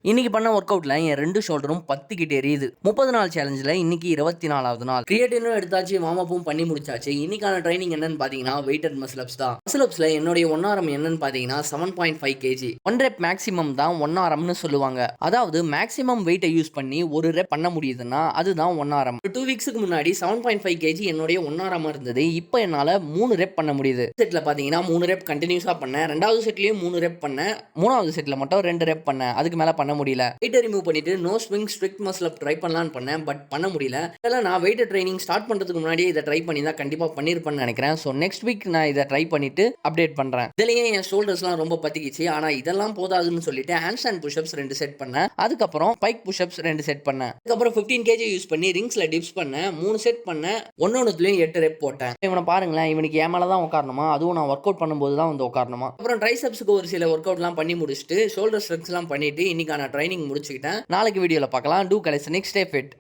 இன்னைக்கு பண்ண ஒர்க் அவுட்ல என் 2 ஷோல்டரும் 10 கிட்ட எரியுது. 30 நாள் சேலஞ்சில இன்னைக்கு 24வது நாள். கிரியேட்டினும் எடுத்தாச்சு, வார்ம் அப்பும் பண்ணி முடிச்சாச்சு. இன்னைக்கான ட்ரைனிங் என்னன்னு பாத்தீங்கன்னா வெயிட் அண்ட் மசில் அப்ஸ் தான். மசில் அப்ஸ்ல என்னுடைய 1 RM என்னன்னு பாத்தீங்கன்னா 7.5 kg. 1 ரெப் மேக்ஸிமம் தான் 1 RMனு சொல்லுவாங்க. அதாவது மேக்ஸிமம் வெயிட்டை யூஸ் பண்ணி ஒரு ரெப் பண்ண முடியுதுன்னா அதுதான் 1 RM. 2 வீக்ஸ்க்கு முன்னாடி 7.5 kg என்னுடைய 1 RM இருந்தது. இப்போ என்னால 3 ரெப் பண்ண முடியுது. செட்ல பாத்தீங்கன்னா 3 ரெப் கண்டினியூஸா பண்ணேன். ரெண்டாவது செட்லயும் 3 ரெப் பண்ணேன். மூணாவது செட்ல மட்டும் 2 ரெப் பண்ணேன். அதுக்கு மேல பண்ண முடியல. வெயிட்டை ரிமூவ் பண்ணிட்டு நோ ஸ்விங் ஸ்ட்ரிக்ட் மசில் அப் ட்ரை பண்ணலாம்னு பண்ணேன். பட் பண்ண முடியல. இதெல்லாம் நான் வெயிட் ட்ரைனிங் ஸ்டார்ட் பண்றதுக்கு முன்னாடியே இதை ட்ரை பண்ணி தான் கண்டிப்பா பண்ணிருப்பேன்னு நினைக்கிறேன். ஸோ நெக்ஸ்ட் வீக் நான் இதை ட்ரை பண்ணிட்டு அப்டேட் பண்றேன். இதுலயே என் ஷோல்டர்ஸ்லாம் ரொம்ப பத்திக்கிச்சு. ஆனா இதெல்லாம் போதாதுன்னு சொல்லிட்டு ஹேண்ட் ஸ்டாண்ட் புஷ்அப்ஸ் 2 செட் பண்ணேன். அதுக்கப்புறம் பைக் புஷ்அப்ஸ் 2 செட் பண்ணேன். அதுக்கப்புறம் 15 kg யூஸ் பண்ணி ரிங்ஸ்ல டிப்ஸ் பண்ணேன். 3 செட் பண்ணேன். ஒன்னொன்னுலயும் 8 ரெப் போட்டேன். இவனை பாருங்களேன், இவனுக்கு ஏன் மேல தான் உட்காரணுமா, அதுவும் நான் ஒர்க் அவுட் பண்ணும்போது தான் வந்து உட்காரணுமா. அப்புறம் ட்ரைசெப்ஸ்க்கு ஒரு சில ஒர்க் அவுட்லாம் பண்ணி முடிச்சுட்டு ஷோல்டர் ஸ்ட்ரெக்ஸ்லாம் பண்ணிட்டு இன்னைக்கான ட்ரைனிங் முடிச்சுக்கிட்டேன். நாளைக்கு வீடியோல பார்க்கலாம். To collection next day fit.